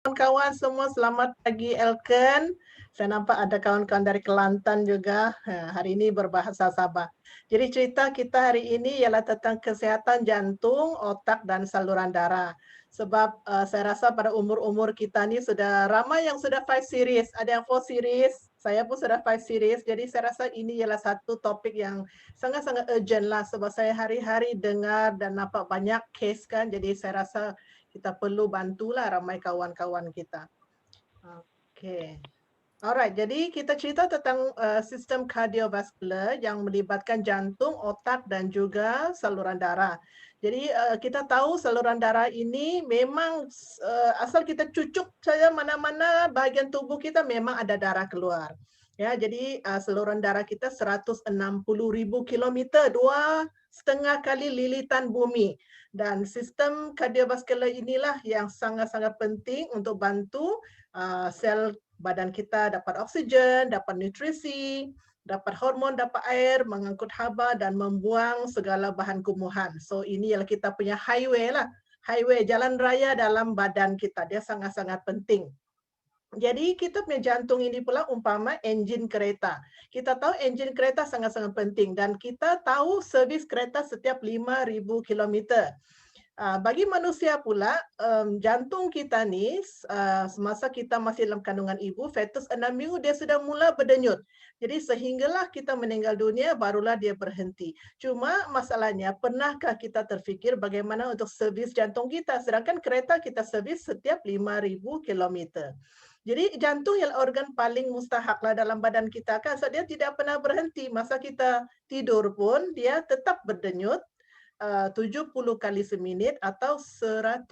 Kawan-kawan semua, selamat pagi Elken. Saya nampak ada kawan-kawan dari Kelantan juga. Hari ini berbahasa Sabah. Jadi cerita kita hari ini ialah tentang kesihatan jantung, otak dan saluran darah. Sebab saya rasa pada umur-umur kita ni sudah ramai yang sudah 5 series, ada yang 4 series. Saya pun sudah 5 series. Jadi saya rasa ini ialah satu topik yang sangat-sangat urgent lah sebab saya hari-hari dengar dan nampak banyak kes kan. Jadi saya rasa kita perlu bantulah ramai kawan-kawan kita. Okey. Alright, jadi kita cerita tentang sistem kardiovaskular yang melibatkan jantung, otak dan juga saluran darah. Jadi kita tahu saluran darah ini memang asal kita cucuk saja mana-mana bahagian tubuh kita memang ada darah keluar. Ya, jadi saluran darah kita 160,000 kilometer, 2,5 kali lilitan bumi. Dan sistem kardiovaskular inilah yang sangat-sangat penting untuk bantu sel badan kita dapat oksigen, dapat nutrisi, dapat hormon, dapat air, mengangkut haba dan membuang segala bahan kumuhan. So ini ialah kita punya highway lah. Highway jalan raya dalam badan kita. Dia sangat-sangat penting. Jadi kita punya jantung ini pula umpama enjin kereta. Kita tahu enjin kereta sangat-sangat penting dan kita tahu servis kereta setiap 5,000 kilometer. Bagi manusia pula, jantung kita ni semasa kita masih dalam kandungan ibu, fetus 6 minggu dia sudah mula berdenyut. Jadi sehinggalah kita meninggal dunia barulah dia berhenti. Cuma masalahnya, pernahkah kita terfikir bagaimana untuk servis jantung kita? Sedangkan kereta kita servis setiap 5,000 kilometer. Jadi jantung ialah organ paling mustahaklah dalam badan kita kan. So dia tidak pernah berhenti. Masa kita tidur pun dia tetap berdenyut 70 kali seminit atau 100,000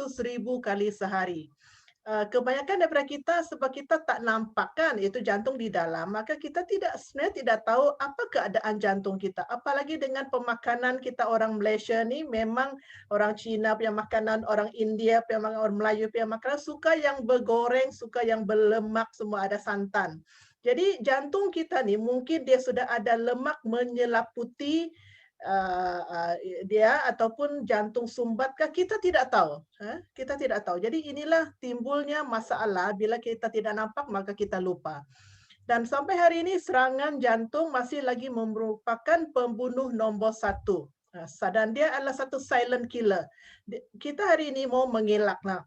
kali sehari. Kebanyakan daripada kita sebab kita tak nampak kan itu jantung di dalam, maka kita sebenarnya tidak tahu apa keadaan jantung kita. Apalagi dengan pemakanan kita orang Malaysia ni memang orang Cina punya makanan, orang India punya makanan, orang Melayu punya makanan suka yang bergoreng, suka yang berlemak, semua ada santan. Jadi jantung kita ni mungkin dia sudah ada lemak menyelaputi dia ataupun jantung sumbatkah kita tidak tahu, kita tidak tahu. Jadi inilah timbulnya masalah bila kita tidak nampak maka kita lupa. Dan sampai hari ini serangan jantung masih lagi merupakan pembunuh nombor 1. Dan dia adalah satu silent killer. Kita hari ini mau mengelaklah.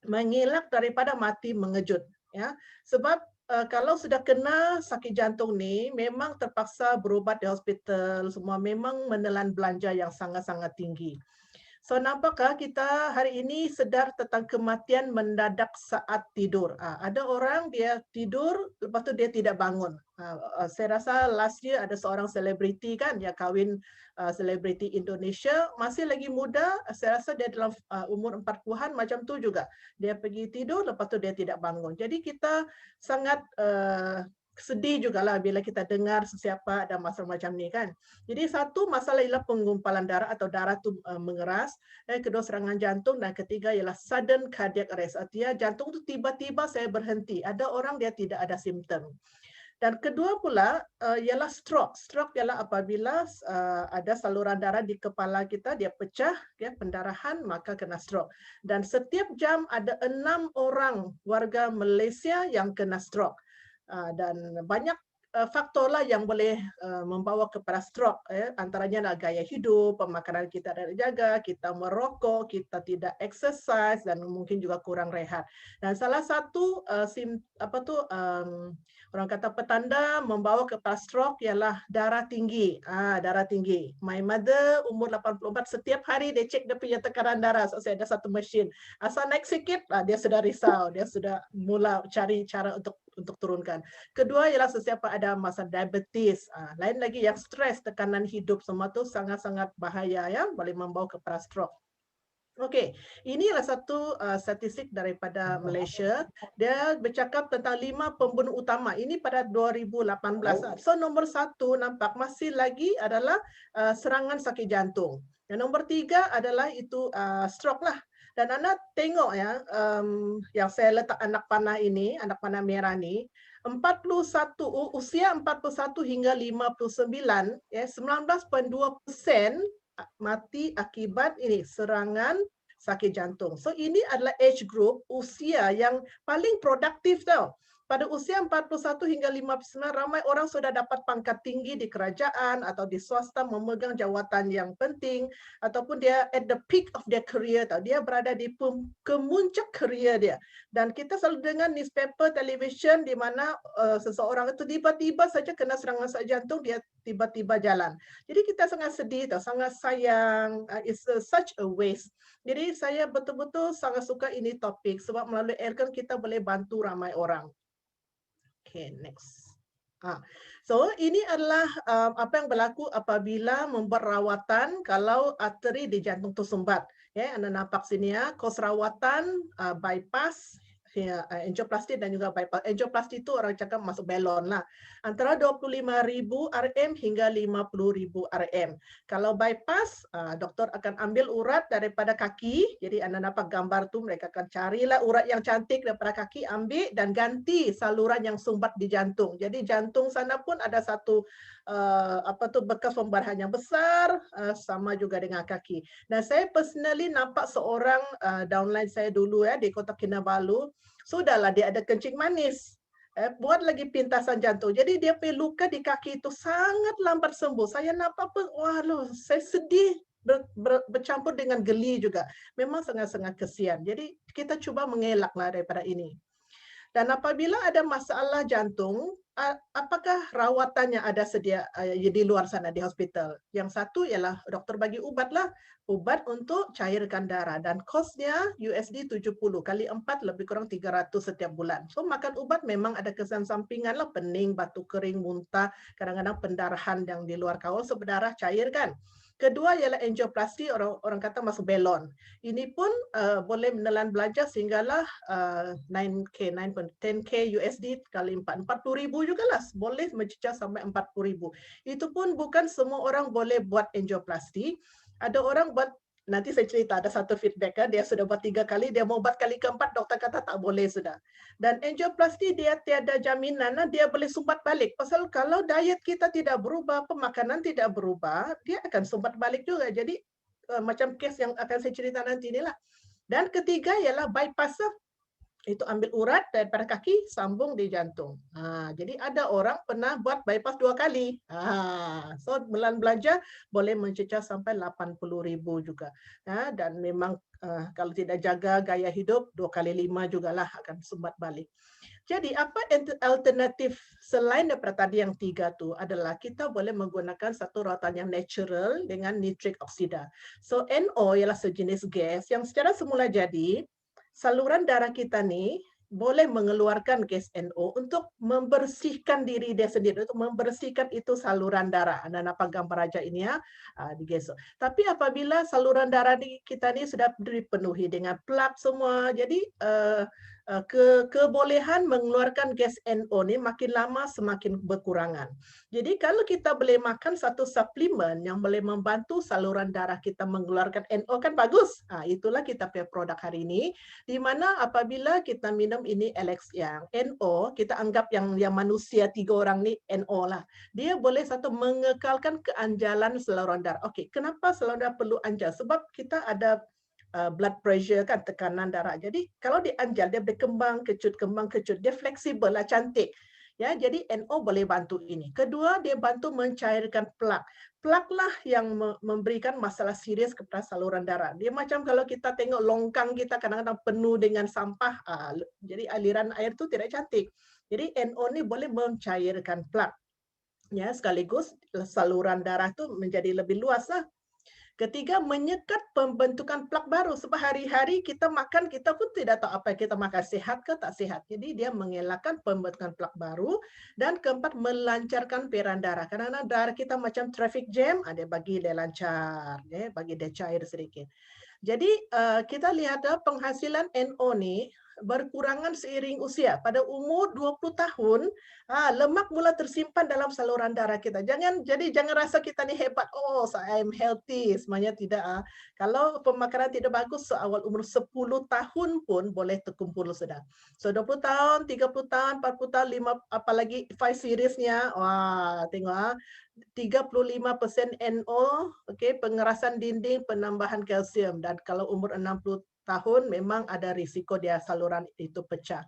Mengelak daripada mati mengejut, ya. Sebab kalau sudah kena sakit jantung ni memang terpaksa berubat di hospital, semua memang menelan belanja yang sangat-sangat tinggi. So nampakkah kita hari ini sedar tentang kematian mendadak saat tidur? Ada orang dia tidur lepas tu dia tidak bangun. Saya rasa last year ada seorang selebriti kan yang kahwin selebriti Indonesia, masih lagi muda, saya rasa dia dalam umur 40-an macam tu juga. Dia pergi tidur lepas tu dia tidak bangun. Jadi kita sangat sedih jugalah bila kita dengar sesiapa ada masalah macam ni kan. Jadi satu masalah ialah penggumpalan darah atau darah tu mengeras, dan kedua serangan jantung dan ketiga ialah sudden cardiac arrest. Artinya jantung tu tiba-tiba saya berhenti. Ada orang dia tidak ada simptom. Dan kedua pula ialah stroke. Stroke ialah apabila ada saluran darah di kepala kita dia pecah, ya, pendarahan maka kena stroke. Dan setiap jam ada 6 orang warga Malaysia yang kena stroke. Dan banyak faktor lah yang boleh membawa kepada stroke. Antaranya adalah gaya hidup, pemakanan kita tidak dijaga, kita merokok, kita tidak exercise dan mungkin juga kurang rehat. Dan salah satu orang kata petanda membawa kepada stroke ialah darah tinggi. Darah tinggi. My mother umur 84 setiap hari dia cek dia punya tekanan darah. So, saya ada satu mesin. Asal naik sikit, dia sudah risau, dia sudah mula cari cara untuk turunkan. Kedua ialah sesiapa ada masalah diabetes. Lain lagi yang stres, tekanan hidup semua tu sangat-sangat bahaya ya, boleh membawa kepada stroke. Okey, inilah satu statistik daripada Malaysia. Dia bercakap tentang 5 pembunuh utama. Ini pada 2018. So nombor 1 nampak masih lagi adalah serangan sakit jantung. Yang nombor 3 adalah itu stroke lah. Dan anda tengok ya, yang saya letak anak panah ini, anak panah merah ni, 41 usia 41 hingga 59, ya 19.2% mati akibat ini serangan sakit jantung. So ini adalah age group usia yang paling produktif tau. Pada usia 41 hingga 59, ramai orang sudah dapat pangkat tinggi di kerajaan atau di swasta, memegang jawatan yang penting, ataupun dia at the peak of their career tau. Dia berada di kemuncak career dia. Dan kita selalu dengar newspaper, television di mana seseorang itu tiba-tiba saja kena serangan sakit jantung, dia tiba-tiba jalan. Jadi kita sangat sedih tau, sangat sayang. It's such a waste. Jadi saya betul-betul sangat suka ini topik sebab melalui Elken kita boleh bantu ramai orang. Okay, next. So ini adalah apa yang berlaku apabila membuat rawatan kalau arteri di jantung tersumbat. Ya, Anda nampak sini ya, kos rawatan bypass, angioplasti dan juga bypass. Angioplasti itu orang cakap masuk balon lah. Antara 25.000 rm hingga 50.000 rm. Kalau bypass, doktor akan ambil urat daripada kaki. Jadi Anda nampak gambar tu, mereka akan carilah urat yang cantik daripada kaki, ambil dan ganti saluran yang sumbat di jantung. Jadi jantung sana pun ada satu bekas pembarahan yang besar, sama juga dengan kaki. Dan saya personally nampak seorang downline saya dulu ya di Kota Kinabalu, sudahlah dia ada kencing manis. Buat lagi pintasan jantung. Jadi dia punya luka di kaki itu sangat lambat sembuh. Saya nampak wah loh, saya sedih bercampur dengan geli juga. Memang sangat-sangat kesian. Jadi kita cuba mengelaklah daripada ini. Dan apabila ada masalah jantung, apakah rawatannya ada sedia di luar sana di hospital? Yang satu ialah doktor bagi ubat untuk cairkan darah, dan kosnya USD 70 kali 4 lebih kurang 300 setiap bulan. So makan ubat memang ada kesan sampingan lah, pening, batuk kering, muntah, kadang-kadang pendarahan yang di luar kawal, so berdarah cairkan. Kedua ialah angioplasti, orang kata masuk belon. Ini pun boleh menelan belanja sehinggalah 9K, 10K USD kali 4, 40,000 juga lah. Boleh mencecah sampai 40,000. Itu pun bukan semua orang boleh buat angioplasti. Ada orang buat, nanti saya cerita, ada satu feedback kan, dia sudah buat 3 kali, dia mau buat kali keempat, dokter kata tak boleh sudah. Dan angioplasti dia tiada jaminan, dia boleh sumbat balik. Pasal kalau diet kita tidak berubah, pemakanan tidak berubah, dia akan sumbat balik juga. Jadi macam kes yang akan saya cerita nanti inilah. Dan ketiga ialah bypass. Itu ambil urat daripada kaki, sambung di jantung. Jadi ada orang pernah buat bypass 2 kali. So belanja boleh mencecah sampai 80,000 juga. Dan memang kalau tidak jaga gaya hidup, 2 kali 5 jugalah akan sumbat balik. Jadi apa alternatif selain daripada tadi yang 3 tu adalah kita boleh menggunakan satu rawatan yang natural dengan nitric oxide. So NO ialah sejenis gas yang secara semula jadi saluran darah kita ni boleh mengeluarkan gas NO untuk membersihkan diri dia sendiri, untuk membersihkan itu saluran darah. Anda nampak gambar aja ini ya, digesok. Tapi apabila saluran darah kita ni sudah dipenuhi dengan plak semua, jadi kebolehan mengeluarkan gas NO ni makin lama semakin berkurangan. Jadi kalau kita boleh makan satu suplemen yang boleh membantu saluran darah kita mengeluarkan NO kan bagus. Itulah kita punya produk hari ini, di mana apabila kita minum ini Alex yang NO, kita anggap yang manusia 3 orang ni NO lah. Dia boleh satu mengekalkan keanjalan saluran darah. Okey, kenapa saluran darah perlu anjal? Sebab kita ada blood pressure kan, tekanan darah. Jadi kalau dianjal dia berkembang kecut, dia fleksibel lah, cantik. Ya, jadi NO boleh bantu ini. Kedua, dia bantu mencairkan plak. Plak lah yang memberikan masalah serius kepada saluran darah. Dia macam kalau kita tengok longkang kita kadang-kadang penuh dengan sampah, jadi aliran air tu tidak cantik. Jadi NO ni boleh mencairkan plak. Ya, sekaligus saluran darah tu menjadi lebih luas lah. Ketiga, menyekat pembentukan plak baru. Sebab hari-hari kita makan, kita pun tidak tahu apa yang kita makan, sihat ke tak sihat. Jadi dia mengelakkan pembentukan plak baru. Dan keempat, melancarkan peredaran darah. Kadang-kadang darah kita macam traffic jam, dia bagi dia lancar, bagi dia cair sedikit. Jadi kita lihat penghasilan NO ni berkurangan seiring usia. Pada umur 20 tahun, lemak mula tersimpan dalam saluran darah kita. Jangan rasa kita ni hebat. Oh, I'm healthy. Semuanya tidak. Kalau pemakaran tidak bagus, awal umur 10 tahun pun boleh terkumpul sudah. So 20 tahun, 30 tahun, 40 tahun, 5 apalagi 5 seriesnya. Wah, tengok 35% NO, okey, pengerasan dinding, penambahan kalsium, dan kalau umur 60 tahun memang ada risiko dia saluran itu pecah.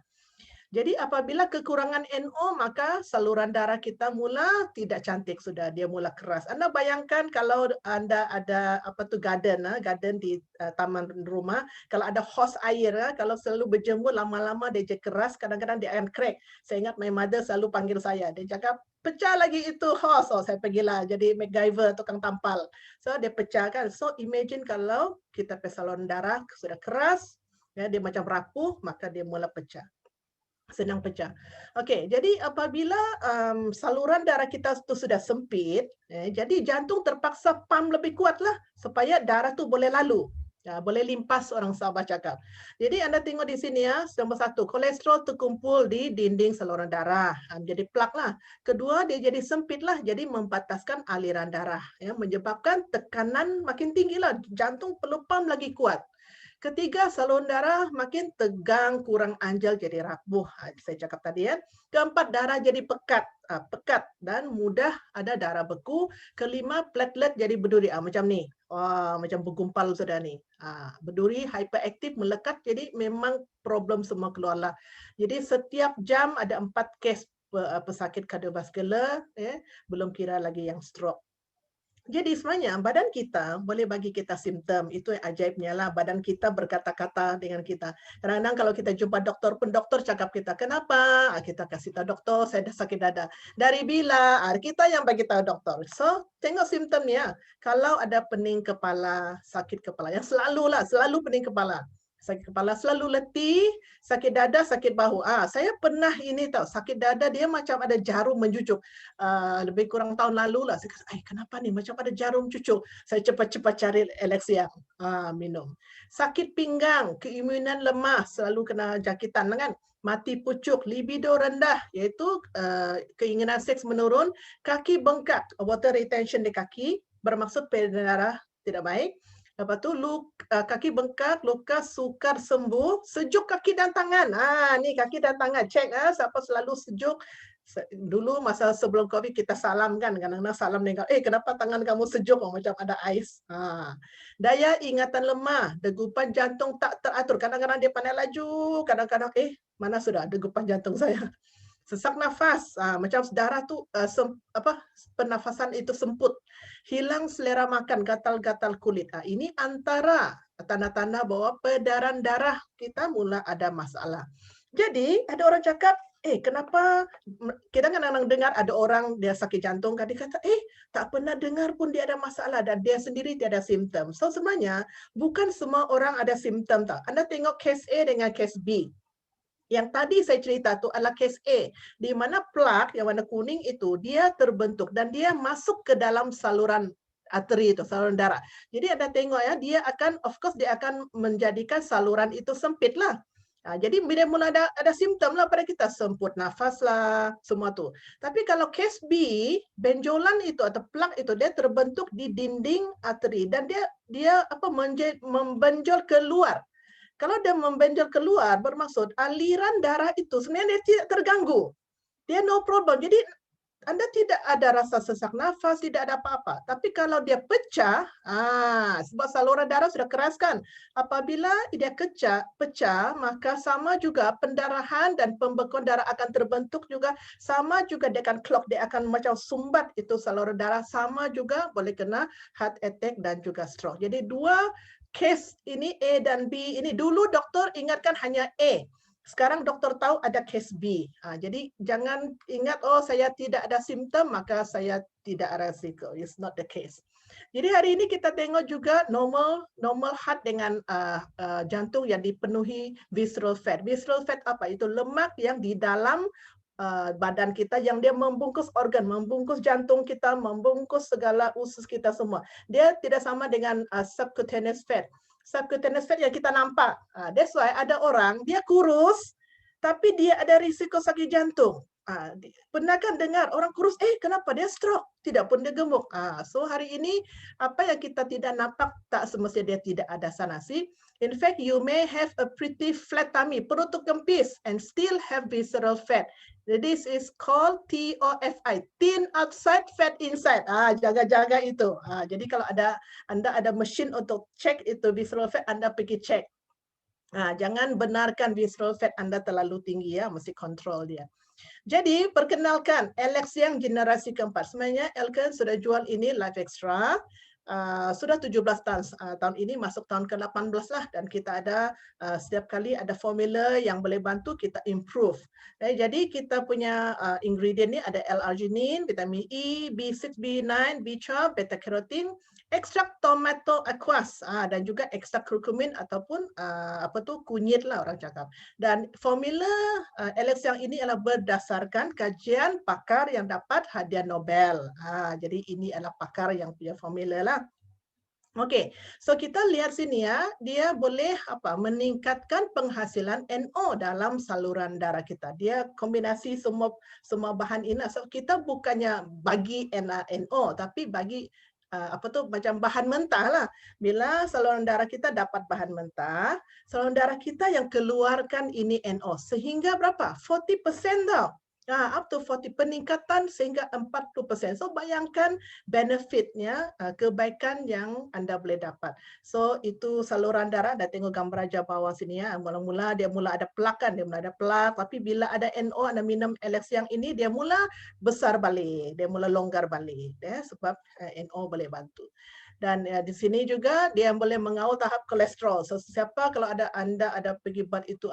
Jadi apabila kekurangan NO, maka saluran darah kita mula tidak cantik sudah, dia mula keras. Anda bayangkan kalau Anda ada garden di taman rumah, kalau ada hose air, kalau selalu berjemur lama-lama dia jadi keras, kadang-kadang dia akan crack. Saya ingat my mother selalu panggil saya, dia cakap, "Pecah lagi itu hose." Oh, saya pergilah jadi MacGyver, tukang tampal. So dia pecah kan. So imagine kalau kita saluran darah sudah keras, ya, dia macam rapuh, maka dia mula pecah. Senang pecah. Okey, jadi apabila saluran darah kita tu sudah sempit, jadi jantung terpaksa pump lebih kuatlah supaya darah tu boleh lalu. Boleh limpas, orang Sabah cakap. Jadi Anda tengok di sini ya, nombor 1, kolesterol terkumpul di dinding saluran darah, jadi plak lah. Kedua, dia jadi sempit lah, jadi membataskan aliran darah, ya, menyebabkan tekanan makin tinggi lah, jantung perlu pump lagi kuat. Ketiga, saluran darah makin tegang, kurang anjal, jadi rapuh. Saya cakap tadi ya. Keempat, darah jadi pekat dan mudah ada darah beku. Kelima, platelet jadi berduri. Macam ni. Macam bergumpal sudah ni. Berduri, hyperaktif, melekat. Jadi memang problem semua keluarlah. Jadi setiap jam ada 4 kes pesakit kardiovaskular. Belum kira lagi yang stroke. Jadi sebenarnya badan kita boleh bagi kita simptom. Itu yang ajaibnya lah. Badan kita berkata-kata dengan kita. Kadang-kadang kalau kita jumpa doktor pun, doktor cakap kita, kenapa? Kita kasih tahu doktor, saya dah sakit dada. Dari bila? Kita yang bagi tahu doktor. So, tengok simptomnya. Kalau ada pening kepala, sakit kepala, yang selalu pening kepala. Sakit kepala, selalu letih, sakit dada, sakit bahu. Saya pernah ini tahu, sakit dada dia macam ada jarum mencucuk. Lebih kurang tahun lalu lah. Saya kata, kenapa ni? Macam ada jarum cucuk. Saya cepat-cepat cari Elexia. Minum. Sakit pinggang, keimunan lemah, selalu kena jangkitan kan? Mati pucuk, libido rendah, iaitu keinginan seks menurun, kaki bengkak, water retention di kaki, bermaksud peredaran darah tidak baik. Lepas tu kaki bengkak, luka sukar sembuh, sejuk kaki dan tangan. Ni kaki dan tangan. Cek siapa selalu sejuk. Dulu masa sebelum Covid kita salam kan, kadang-kadang salam dengan, kenapa tangan kamu sejuk? Macam ada ais. Daya ingatan lemah, degupan jantung tak teratur. Kadang-kadang dia pandai laju, kadang-kadang mana sudah degupan jantung saya. Sesak nafas, macam darah tu pernafasan itu semput. Hilang selera makan, gatal-gatal kulit. Ini antara tanda-tanda bahwa peredaran darah kita mula ada masalah. Jadi ada orang cakap, kenapa kita kadang-kadang dengar ada orang dia sakit jantung, dia kata, tak pernah dengar pun dia ada masalah dan dia sendiri tiada simptom. So sebenarnya bukan semua orang ada simptom tak. Anda tengok kes A dengan kes B. Yang tadi saya cerita tu adalah kes A, di mana plak yang warna kuning itu dia terbentuk dan dia masuk ke dalam saluran arteri itu, saluran darah. Jadi Anda tengok ya, dia akan menjadikan saluran itu sempit lah. Jadi bila mula ada simptom lah pada kita, semput nafas lah, semua tu. Tapi kalau kes B, benjolan itu atau plak itu dia terbentuk di dinding arteri dan dia membenjol keluar. Kalau dia membenjol keluar, bermaksud aliran darah itu sebenarnya dia tidak terganggu. Dia no problem. Jadi Anda tidak ada rasa sesak nafas, tidak ada apa-apa. Tapi kalau dia pecah, sebab saluran darah sudah keras kan. Apabila dia pecah, maka sama juga pendarahan dan pembekuan darah akan terbentuk juga. Sama juga dia akan clog, dia akan macam sumbat itu saluran darah. Sama juga boleh kena heart attack dan juga stroke. Jadi dua kes ini A dan B ini dulu doktor ingatkan hanya A. Sekarang doktor tahu ada kes B. Jadi jangan ingat saya tidak ada simptom maka saya tidak ada risiko. It's not the case. Jadi hari ini kita tengok juga normal heart dengan jantung yang dipenuhi visceral fat. Visceral fat apa? Itu lemak yang di dalam badan kita yang dia membungkus organ, membungkus jantung kita, membungkus segala usus kita semua. Dia tidak sama dengan subcutaneous fat. subcutaneous fat yang kita nampak. That's why ada orang dia kurus tapi dia ada risiko sakit jantung. Pernah kan dengar orang kurus, kenapa dia stroke? Tidak pun dia gemuk. So hari ini apa yang kita tidak nampak tak semestinya dia tidak ada sanasi. In fact, you may have a pretty flat tummy, perut tu kempis, and still have visceral fat. This is called TOFI, thin outside, fat inside. Jaga-jaga itu. Jadi kalau Anda ada mesin untuk cek itu visceral fat, Anda pergi cek. Jangan benarkan visceral fat Anda terlalu tinggi ya, mesti kontrol dia. Jadi perkenalkan Alex yang generasi keempat. Sebenarnya Elken sudah jual ini Life Extra. Sudah 17 tahun. Tahun ini masuk tahun ke-18 lah, dan kita ada setiap kali ada formula yang boleh bantu kita improve. Jadi kita punya ingredient ni ada L-arginine, vitamin E, B6, B9, B12, beta carotene, ekstrak tomato aqueous, dan juga ekstrak kurkumin ataupun kunyit lah orang cakap. Dan formula Alex yang ini adalah berdasarkan kajian pakar yang dapat hadiah Nobel. Jadi ini adalah pakar yang punya formula lah. Okey, so kita lihat sini ya, dia boleh meningkatkan penghasilan NO dalam saluran darah kita. Dia kombinasi semua bahan ini. So kita bukannya bagi NO, tapi bagi macam bahan mentah lah. Bila saluran darah kita dapat bahan mentah, saluran darah kita yang keluarkan ini NO sehingga berapa? 40% tau. Up to 40, peningkatan sehingga 40%. So bayangkan benefitnya, kebaikan yang Anda boleh dapat. So itu saluran darah, dah tengok gambar aja bawah sini ya. Mula-mula dia mula ada plakan, dia mula ada plak, tapi bila ada NO, Anda minum Alex yang ini, dia mula besar balik, dia mula longgar balik, sebab NO boleh bantu. Dan di sini juga dia boleh mengawal tahap kolesterol. So siapa kalau Anda ada pergi buat itu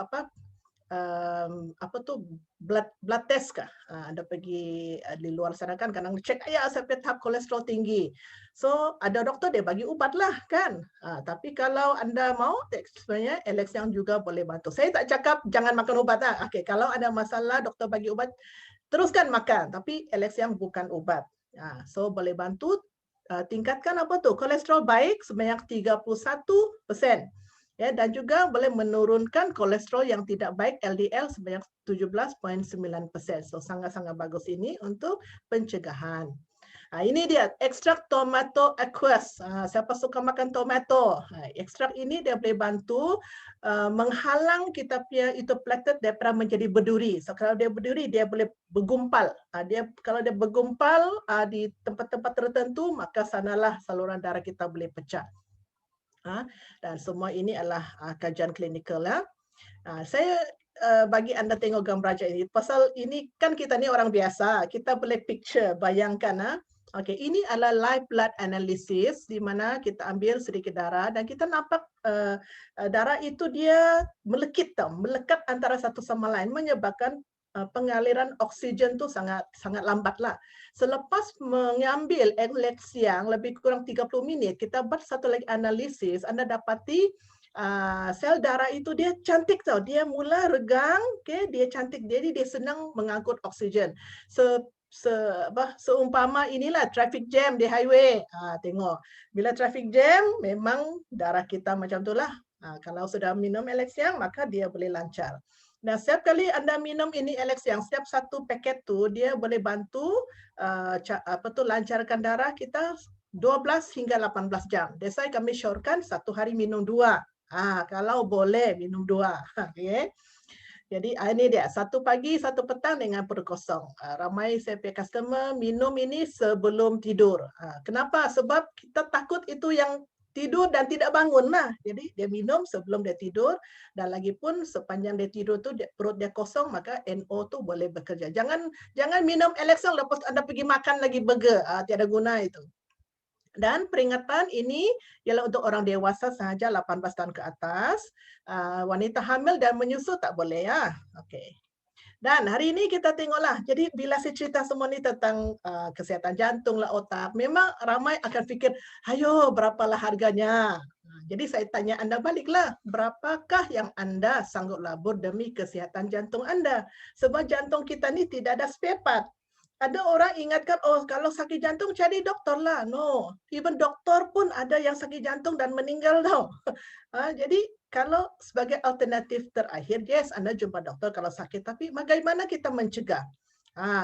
blood test kah? Anda pergi di luar sana kan, kadang cek saya tahap kolesterol tinggi. So ada doktor dia bagi ubat lah kan. Tapi kalau Anda mau, sebenarnya Alex yang juga boleh bantu. Saya tak cakap jangan makan ubat lah. Okey, kalau ada masalah doktor bagi ubat, teruskan makan. Tapi Alex yang bukan ubat. So boleh bantu tingkatkan kolesterol baik sebanyak 31%. Ya, dan juga boleh menurunkan kolesterol yang tidak baik LDL sebanyak 17.9%. So sangat-sangat bagus ini untuk pencegahan. Ini dia ekstrak tomato aqueous. Siapa suka makan tomato? Ekstrak ini dia boleh bantu menghalang kita punya itu platelet daripada menjadi berduri. So kalau dia berduri, dia boleh bergumpal. Kalau dia bergumpal di tempat-tempat tertentu, maka sanalah saluran darah kita boleh pecah. Dan semua ini adalah kajian klinikal lah. Saya bagi Anda tengok gambar aja ini. Pasal ini kan kita ni orang biasa, kita boleh picture, bayangkan. Okey, ini adalah live blood analysis di mana kita ambil sedikit darah dan kita nampak darah itu dia melekat antara satu sama lain, menyebabkan pengaliran oksigen tu sangat lambatlah. Selepas mengambil Alex yang lebih kurang 30 minit, kita buat satu lagi analisis, Anda dapati sel darah itu dia cantik tau. Dia mula regang, dia cantik. Jadi dia senang mengangkut oksigen. Seumpama inilah traffic jam di highway. Tengok, bila traffic jam memang darah kita macam itulah. Kalau sudah minum Alex yang, maka dia boleh lancar. Nah, setiap kali Anda minum ini Alex yang, setiap satu paket tu dia boleh bantu lancarkan darah kita 12 hingga 18 jam. That's why kami syorkan satu hari minum 2. Kalau boleh minum 2. Okay. Jadi ini dia, satu pagi, satu petang dengan perut kosong. Ramai saya punya customer minum ini sebelum tidur. Kenapa? Sebab kita takut itu yang tidur dan tidak bangun lah. Jadi dia minum sebelum dia tidur, dan lagi pun sepanjang dia tidur tu perut dia kosong, maka NO tu boleh bekerja. Jangan minum Alex lepas Anda pergi makan lagi burger. Tiada guna itu. Dan peringatan ini ialah untuk orang dewasa sahaja 18 tahun ke atas. Wanita hamil dan menyusu tak boleh ya. Okey. Dan hari ini kita tengoklah, jadi bila saya cerita semua ni tentang kesihatan jantung lah, otak, memang ramai akan fikir, ayo berapalah harganya. Jadi saya tanya Anda baliklah, berapakah yang Anda sanggup labur demi kesihatan jantung Anda? Sebab jantung kita ni tidak ada spare part. Ada orang ingatkan, oh kalau sakit jantung cari doktor lah. No, even doktor pun ada yang sakit jantung dan meninggal tau. Jadi kalau sebagai alternatif terakhir, yes Anda jumpa doktor kalau sakit, tapi bagaimana kita mencegah?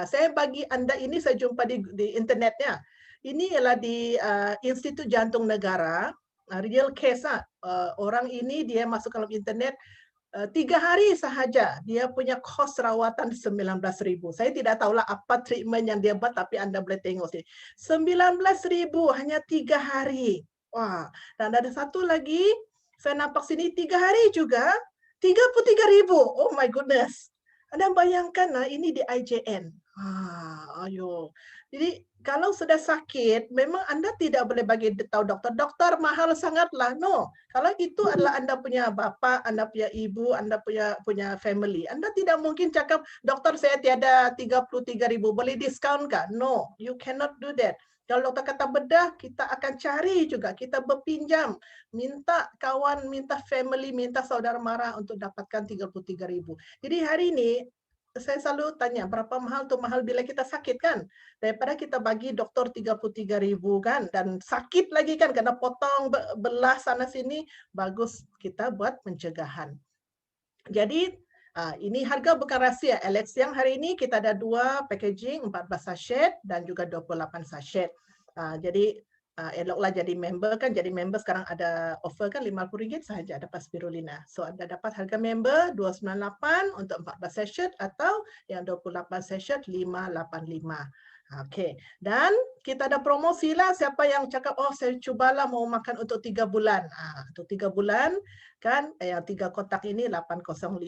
Saya bagi Anda ini saya jumpa di internetnya. Ini ialah di Institut Jantung Negara, real case orang ini dia masuk dalam internet 3 hari sahaja dia punya kos rawatan 19.000. Saya tidak tahulah apa treatment yang dia buat, tapi Anda boleh tengok sini. 19.000 hanya 3 hari. Wah, dan ada satu lagi, saya nampak sini 3 hari juga, 33.000. Oh my goodness. Anda bayangkan ini di IJN. Ayo. Jadi kalau sudah sakit, memang Anda tidak boleh bagi tahu dokter, dokter mahal sangatlah. No, kalau itu adalah Anda punya bapa, Anda punya ibu, Anda punya family, Anda tidak mungkin cakap, dokter saya tiada 33.000, boleh diskaun kah? No, you cannot do that. Kalau dokter kata bedah, kita akan cari juga, kita berpinjam, minta kawan, minta family, minta saudara mara untuk dapatkan 33.000. Jadi hari ini, saya selalu tanya, berapa mahal tuh? Mahal bila kita sakit kan? Daripada kita bagi doktor 33.000 kan, dan sakit lagi kan, kena potong, belah sana sini, bagus kita buat pencegahan. Jadi ini harga bukan rahsia. Alex yang hari ini kita ada 2 packaging, 14 sachet dan juga 28 sachet. Jadi eloklah jadi member kan. Jadi member sekarang ada offer kan RM50 sahaja dapat spirulina. So Anda dapat harga member 298 untuk 14 sachet atau yang 28 sachet 585. Okey. Dan kita ada promosi lah, siapa yang cakap, oh saya cubalah mau makan untuk 3 bulan. Untuk 3 bulan kan yang 3 kotak ini 805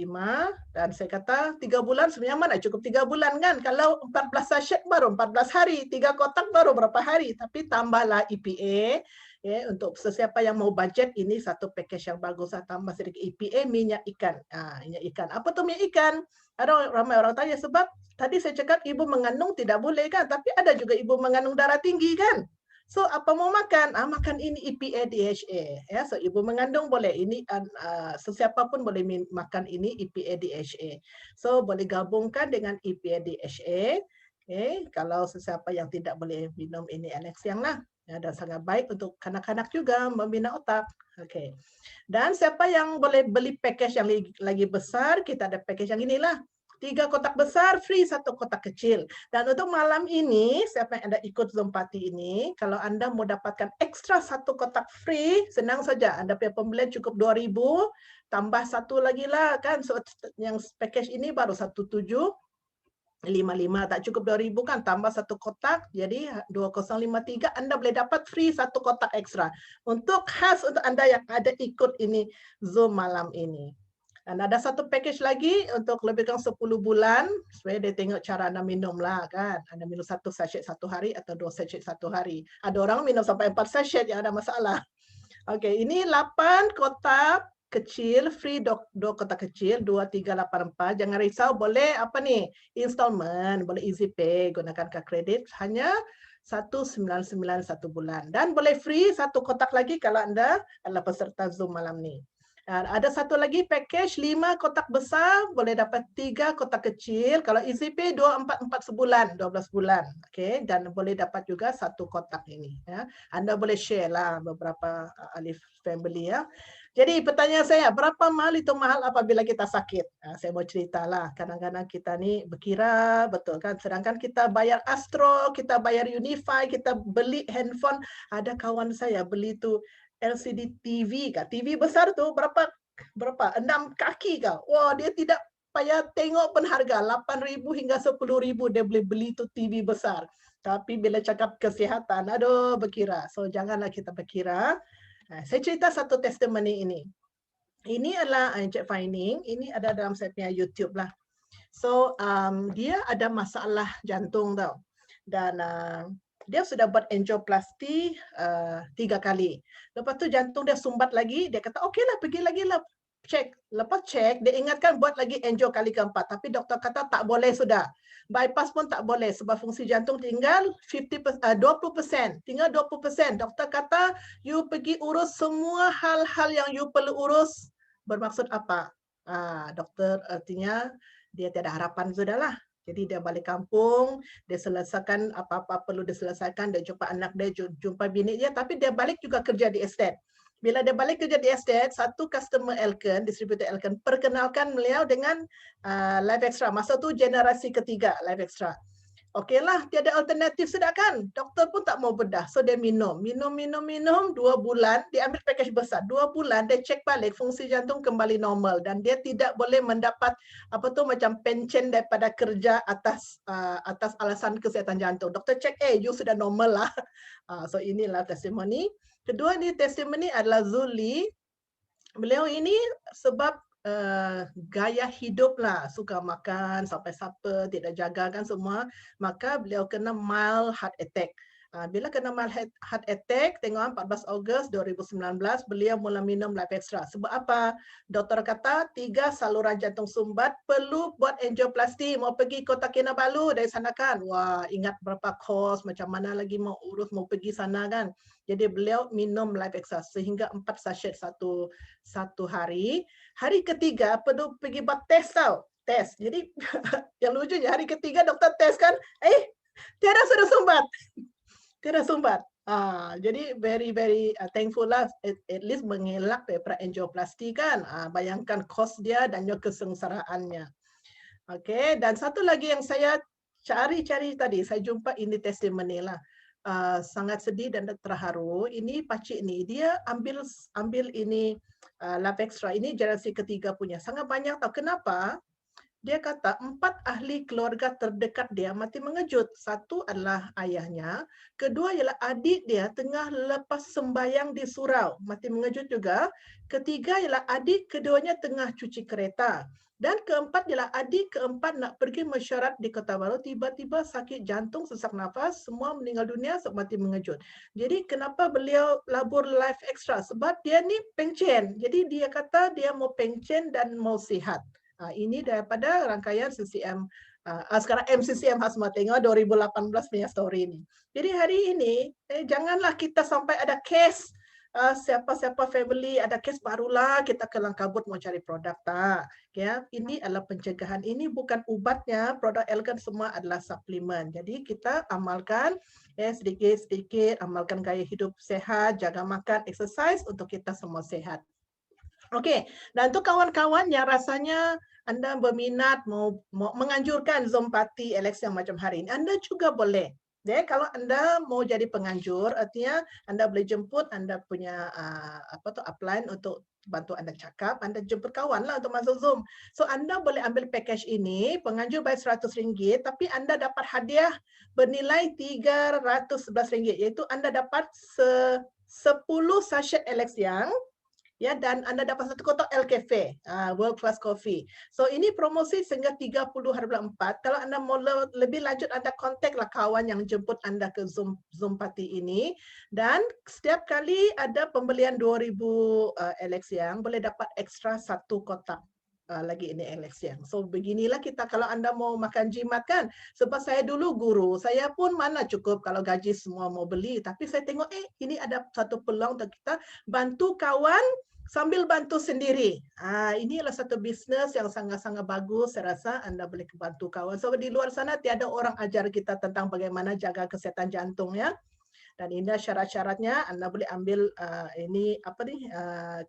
dan saya kata 3 bulan sebenarnya mana cukup 3 bulan kan. Kalau 14 sachet baru 14 hari, 3 kotak baru berapa hari. Tapi tambahlah EPA ya, untuk sesiapa yang mau budget ini satu package yang bagus tambah sedikit EPA minyak ikan. Minyak ikan. Apa tuh minyak ikan? Ada ramai orang tanya sebab tadi saya cakap ibu mengandung tidak boleh kan, tapi ada juga ibu mengandung darah tinggi kan. So apa mau makan? Makan ini EPA DHA ya. So ibu mengandung boleh ini sesiapa pun boleh makan ini EPA DHA. So boleh gabungkan dengan EPA DHA. Okay. Kalau sesiapa yang tidak boleh minum ini Alexiang lah. Ya, dan sangat baik untuk kanak-kanak juga membina otak. Okay. Dan siapa yang boleh beli package yang lagi besar, kita ada package yang inilah. 3 kotak besar, free 1 kotak kecil. Dan untuk malam ini, siapa yang Anda ikut Zoom party ini, kalau Anda mau dapatkan ekstra 1 kotak free, senang saja. Anda punya pembelian cukup 2.000, tambah 1 lagi lah kan. So, yang package ini baru 1755 tak cukup 2.000 kan, tambah 1 kotak jadi 2053 Anda boleh dapat free 1 kotak ekstra untuk khas untuk Anda yang ada ikut ini Zoom malam ini. Dan ada satu package lagi untuk lebih kurang 10 bulan supaya dia tengok cara Anda minum lah kan. Anda minum 1 sachet 1 hari atau 2 sachet 1 hari. Ada orang minum sampai 4 sachet yang ada masalah. Okey, ini 8 kotak kecil, free 2 kotak kecil, 2384. Jangan risau, boleh apa nih, installment, boleh easy pay, gunakan kad kredit, hanya 199 1 bulan. Dan boleh free 1 kotak lagi kalau Anda adalah peserta Zoom malam ni. Ada satu lagi package 5 kotak besar, boleh dapat 3 kotak kecil. Kalau easy pay 244 sebulan, 12 bulan. Okey, dan boleh dapat juga 1 kotak ini ya. Anda boleh share lah beberapa ahli family ya. Jadi pertanyaan saya, berapa mahal itu mahal apabila kita sakit? Saya mau ceritalah, kadang-kadang kita ni berkira betul kan, sedangkan kita bayar Astro, kita bayar Unify, kita beli handphone. Ada kawan saya beli tu LCD TV kah, TV besar tu berapa 6 kaki kah. Wah, dia tidak payah tengok pun harga, 8,000 hingga 10,000 dia boleh beli tu TV besar. Tapi bila cakap kesihatan, aduh berkira. So janganlah kita berkira. Saya cerita satu testimoni ini. Ini adalah Encik Finding, ini ada dalam saya punya YouTube lah. So dia ada masalah jantung tau. Dan dia sudah buat angioplasti 3 kali. Lepas tu jantung dia sumbat lagi, dia kata okeylah pergi lagi lah cek. Lepas cek dia ingatkan buat lagi angio kali keempat, tapi doktor kata tak boleh sudah. Bypass pun tak boleh sebab fungsi jantung tinggal 20%. Tinggal 20%. Doktor kata you pergi urus semua hal-hal yang you perlu urus. Bermaksud apa? Doktor artinya dia tiada harapan sudahlah. Jadi dia balik kampung, dia selesaikan apa-apa perlu diselesaikan, dia jumpa anak dia, jumpa bini dia, tapi dia balik juga kerja di estate. Bila dia balik kerja di estate, satu customer Elken, distributor Elken, perkenalkan beliau dengan Life Extra. Masa tu generasi ketiga Life Extra. Okeylah, tiada alternatif sudah kan? Doktor pun tak mau bedah. So dia minum 2 bulan, dia ambil package besar. 2 bulan dia cek balik fungsi jantung kembali normal dan dia tidak boleh mendapat apa tu macam pension daripada kerja atas atas alasan kesihatan jantung. Doktor cek you sudah normal lah. So inilah testimoni. Kedua ni testimoni adalah Zuli. Beliau ini sebab gaya hidup lah, suka makan sampai supper, tidak jaga kan semua, maka beliau kena mild heart attack. Bila kena mild heart attack, tengok 14 Ogos 2019, beliau mula minum Life Extra. Sebab apa? Doktor kata 3 saluran jantung sumbat perlu buat angioplasti, mau pergi Kota Kinabalu dari sana kan. Wah, ingat berapa kos, macam mana lagi mau urus, mau pergi sana kan. Jadi beliau minum Life Extra sehingga 4 sachet satu hari. Hari ketiga perlu pergi buat tes tau. Tes. Jadi yang lucunya hari ketiga doktor tes kan, tiada sudah sumbat. Tiada sumbat. Jadi very thankful lah, at least mengelak daripada angioplasti kan. Bayangkan kos dia dan juga kesengsaraannya. Okay, dan satu lagi yang saya cari tadi, saya jumpa ini testimoni lah. Sangat sedih dan terharu. Ini pakcik ni, dia ambil ini Life Extra. Ini generasi ketiga punya. Sangat banyak tahu. Kenapa? Dia kata 4 ahli keluarga terdekat dia mati mengejut. Satu adalah ayahnya. Kedua ialah adik dia tengah lepas sembayang di surau. Mati mengejut juga. Ketiga ialah adik keduanya tengah cuci kereta. Dan keempat ialah adik keempat nak pergi mesyuarat di Kota Baru. Tiba-tiba sakit jantung, sesak nafas. Semua meninggal dunia sebab mati mengejut. Jadi kenapa beliau labur Life Extra? Sebab dia ni pencen. Jadi dia kata dia mau pencen dan mau sihat. Ini daripada rangkaian CCM, sekarang MCCM Hasma, tengok 2018 punya story ini. Jadi hari ini, janganlah kita sampai ada case, siapa-siapa family ada case barulah kita kelang kabut mau cari produk, tak. Ya, ini adalah pencegahan, ini bukan ubatnya, produk Elken semua adalah suplemen. Jadi kita amalkan sedikit-sedikit, amalkan gaya hidup sehat, jaga makan, exercise untuk kita semua sehat. Okey, dan untuk kawan-kawan yang rasanya anda berminat mau menganjurkan Zoom party Alex yang macam hari ini, anda juga boleh. Kalau anda mau jadi penganjur, artinya anda boleh jemput anda punya upline untuk bantu anda cakap, anda jemput kawan lah untuk masuk Zoom. So anda boleh ambil package ini, penganjur bayar RM100, tapi anda dapat hadiah bernilai RM311, iaitu anda dapat 10 sachet Alex yang dan anda dapat 1 kotak El Cafe, World Class Coffee. So ini promosi sehingga 30 hari bulan 4. Kalau anda mau lebih lanjut, anda kontaklah kawan yang jemput anda ke Zoom party ini. Dan setiap kali ada pembelian 2000 Alex yang boleh dapat ekstra 1 kotak. Lagi ini Alex yang. So beginilah kita kalau anda mau makan jimat kan. Sebab saya dulu guru, saya pun mana cukup kalau gaji semua mau beli. Tapi saya tengok ini ada satu peluang untuk kita bantu kawan sambil bantu sendiri. Ini adalah satu bisnes yang sangat-sangat bagus. Saya rasa anda boleh bantu kawan. So di luar sana tiada orang ajar kita tentang bagaimana jaga kesihatan jantung ya. Dan ini syarat-syaratnya, anda boleh ambil ini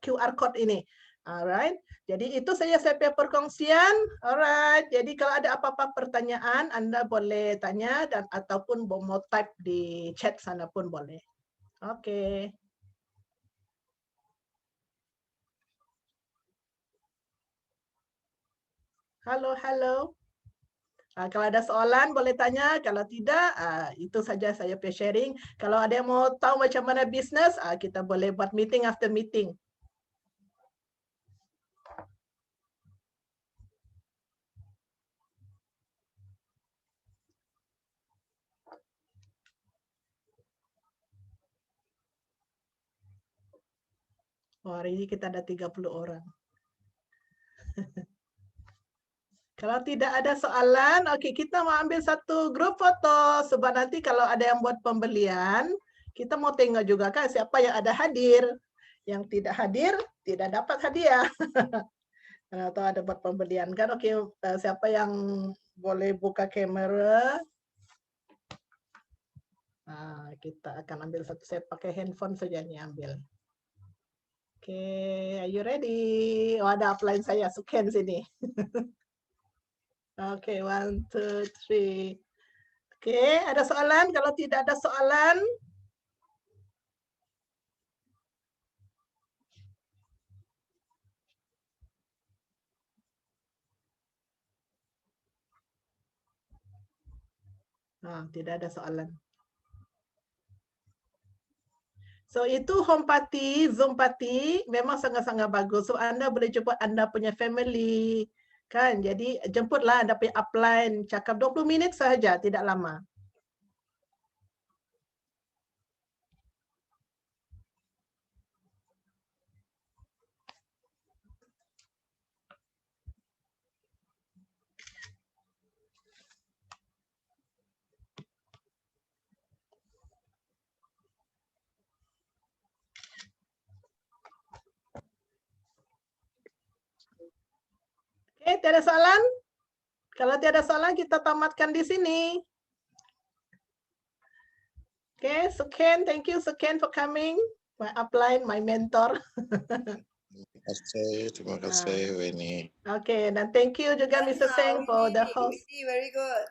QR code ini. Alright. Jadi itu saja saya punya perkongsian. Alright. Jadi kalau ada apa-apa pertanyaan, anda boleh tanya dan ataupun mau type di chat sana pun boleh. Oke. Halo. Kalau ada soalan boleh tanya, kalau tidak itu saja saya punya sharing. Kalau ada yang mau tahu macam mana bisnes, kita boleh buat meeting after meeting. Hari ini kita ada 30 orang. Kalau tidak ada soalan, okey, kita mau ambil satu grup foto sebab nanti kalau ada yang buat pembelian, kita mau tengok juga kan siapa yang ada hadir. Yang tidak hadir tidak dapat hadiah. Atau ada buat pembelian kan, okey, siapa yang boleh buka kamera. Nah, kita akan ambil satu. Saya pakai handphone saja nih ambil. Oke, are you ready? Oh, ada upline saya, Suken sini. Oke, 1, 2, 3. Oke, ada soalan? Kalau tidak ada soalan, tidak ada soalan. So itu home party, Zoom party memang sangat-sangat bagus. So Anda boleh jemput Anda punya family, kan? Jadi jemputlah Anda punya upline, cakap 20 minit sahaja, tidak lama. Oke, tiada soalan? Kalau tiada soalan kita tamatkan di sini. Okay, Suken, thank you Suken for coming. My upline, my mentor. Terima kasih Winnie. Okay, dan thank you juga Mr. Seng for the host. Very good.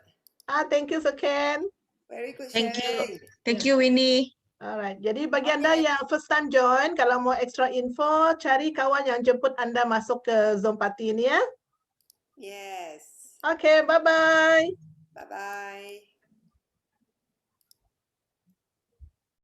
Thank you Suken. Very good Thank you. sharing. Thank you, Winnie. Alright, jadi bagi Anda yang first time join, kalau mau extra info, cari kawan yang jemput Anda masuk ke Zoom party ini ya. Yes. Okay, bye-bye. Bye-bye.